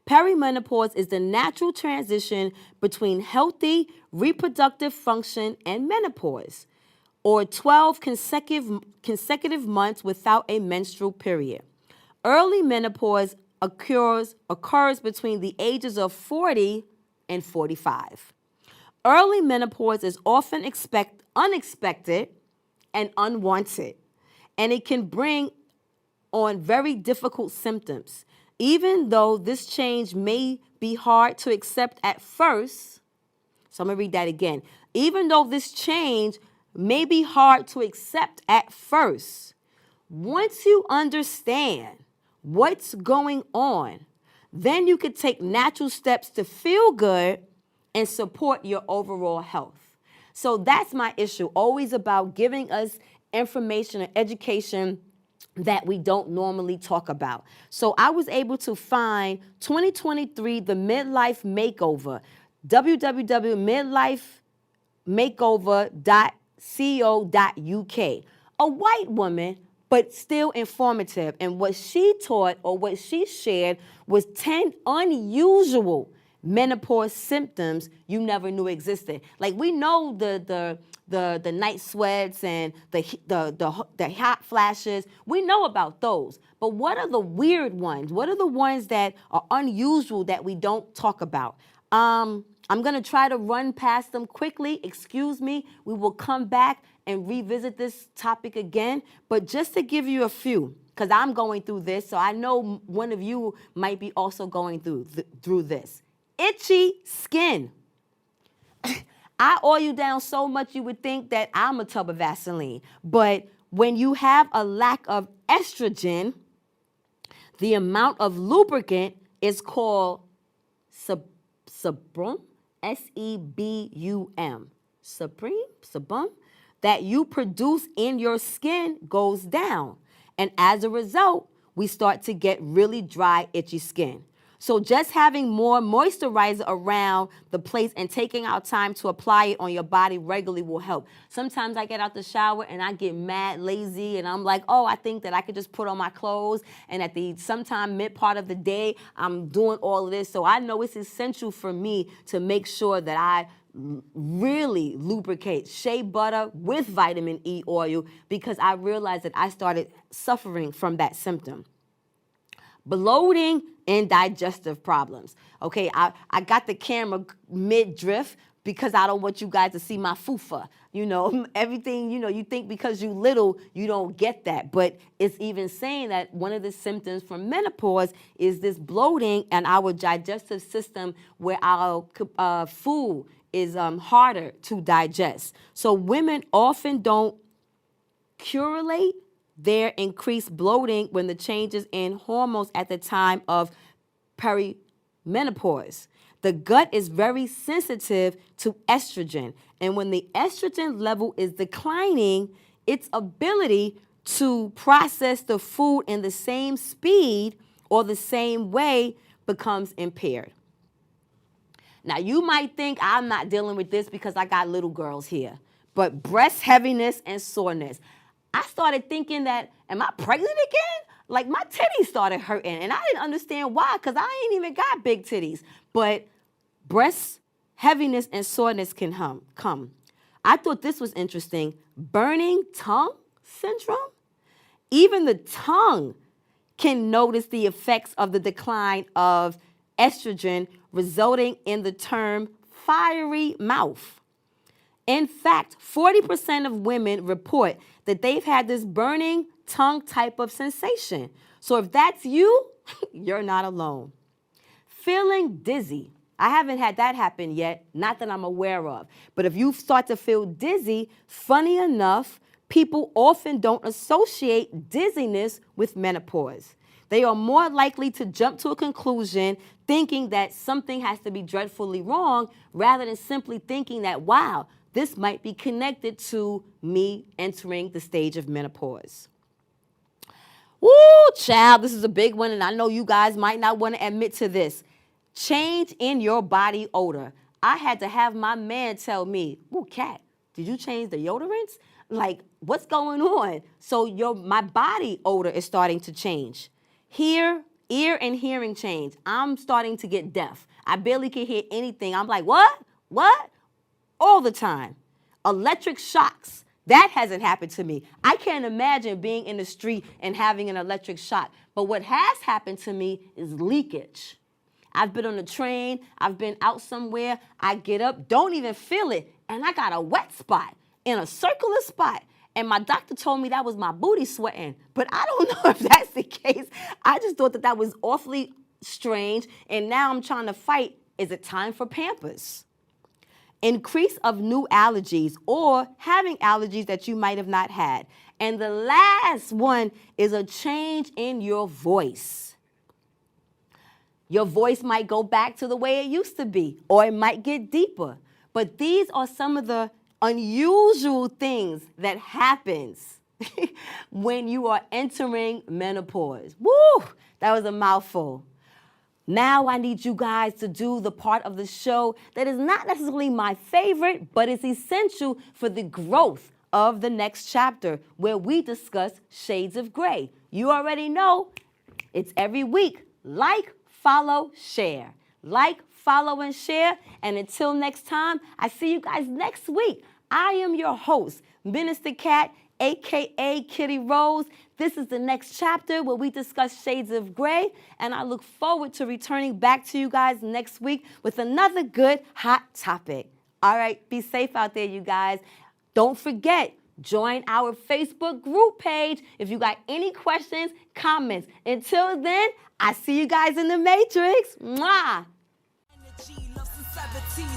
Perimenopause is the natural transition between healthy reproductive function and menopause, or 12 consecutive months without a menstrual period. Early menopause occurs between the ages of 40 and 45. Early menopause is often unexpected and unwanted, and it can bring on very difficult symptoms. Even though this change may be hard to accept at first, so I'm going to read that again. Even though this change may be hard to accept at first, once you understand what's going on, then you can take natural steps to feel good and support your overall health. So that's my issue, always about giving us information and education that we don't normally talk about. So I was able to find 2023, the Midlife Makeover, www.midlifemakeover.co.uk. A white woman, but still informative. And what she taught or what she shared was 10 unusual menopause symptoms you never knew existed. Like we know the night sweats and the hot flashes. We know about those. But what are the weird ones? What are the ones that are unusual that we don't talk about? I'm going to try to run past them quickly. Excuse me. We will come back and revisit this topic again. But just to give you a few, because I'm going through this, so I know one of you might be also going through this. Itchy skin. I oil you down so much you would think that I'm a tub of Vaseline. But when you have a lack of estrogen, the amount of lubricant is called sebum, S-E-B-U-M, sebum, that you produce in your skin goes down. And as a result, we start to get really dry, itchy skin. So just having more moisturizer around the place and taking out time to apply it on your body regularly will help. Sometimes I get out the shower and I get mad lazy and I'm like, oh, I think that I could just put on my clothes, and at the sometime mid part of the day, I'm doing all of this. So I know it's essential for me to make sure that I really lubricate shea butter with vitamin E oil, because I realized that I started suffering from that symptom. Bloating and digestive problems. Okay, I got the camera mid-drift because I don't want you guys to see my fufa. You know, everything, you know, you think because you little, you don't get that. But it's even saying that one of the symptoms from menopause is this bloating and our digestive system, where our food is harder to digest. So women often don't correlate their increased bloating when the changes in hormones at the time of perimenopause. The gut is very sensitive to estrogen, and when the estrogen level is declining, its ability to process the food in the same speed or the same way becomes impaired. Now, you might think I'm not dealing with this because I got little girls here, but breast heaviness and soreness. I started thinking that, am I pregnant again? Like, my titties started hurting, and I didn't understand why, because I ain't even got big titties. But breast heaviness and soreness can come. I thought this was interesting. Burning tongue syndrome? Even the tongue can notice the effects of the decline of estrogen, resulting in the term fiery mouth. In fact, 40% of women report that they've had this burning tongue type of sensation. So if that's you, you're not alone. Feeling dizzy. I haven't had that happen yet, not that I'm aware of. But if you start to feel dizzy, funny enough, people often don't associate dizziness with menopause. They are more likely to jump to a conclusion thinking that something has to be dreadfully wrong, rather than simply thinking that, wow, this might be connected to me entering the stage of menopause. Woo, child, this is a big one, and I know you guys might not want to admit to this. Change in your body odor. I had to have my man tell me, "Ooh, Kat, did you change the deodorants? Like, what's going on?" So my body odor is starting to change. Ear and hearing change. I'm starting to get deaf. I barely can hear anything. I'm like, what? All the time. Electric shocks. That hasn't happened to me. I can't imagine being in the street and having an electric shock. But what has happened to me is leakage. I've been on a train. I've been out somewhere. I get up, don't even feel it, and I got a wet spot in a circular spot. And my doctor told me that was my booty sweating. But I don't know if that's the case. I just thought that was awfully strange. And now I'm trying to fight, is it time for Pampers? Increase of new allergies or having allergies that you might have not had. And the last one is a change in your voice. Your voice might go back to the way it used to be, or it might get deeper. But these are some of the unusual things that happens when you are entering menopause. Woo! That was a mouthful. Now I need you guys to do the part of the show that is not necessarily my favorite, but is essential for the growth of the next chapter, where we discuss shades of gray. You already know it's every week. Like, follow, share. Like, follow, and share. And until next time, I see you guys next week. I am your host, Minister Kat, a.k.a. Kitty Rose. This is the next chapter where we discuss shades of gray, and I look forward to returning back to you guys next week with another good, hot topic. All right, be safe out there, you guys. Don't forget, join our Facebook group page if you got any questions, comments. Until then, I see you guys in the Matrix. Mwah!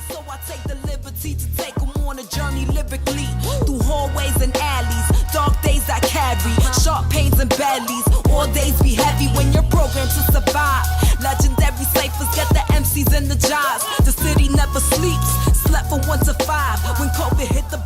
So I take the liberty to take them on a journey lyrically through hallways and alleys. Dark days I carry, sharp pains and bellies. All days be heavy when you're programmed to survive. Legendary ciphers get the MCs and the jobs. The city never sleeps, slept from 1 to 5 when COVID hit the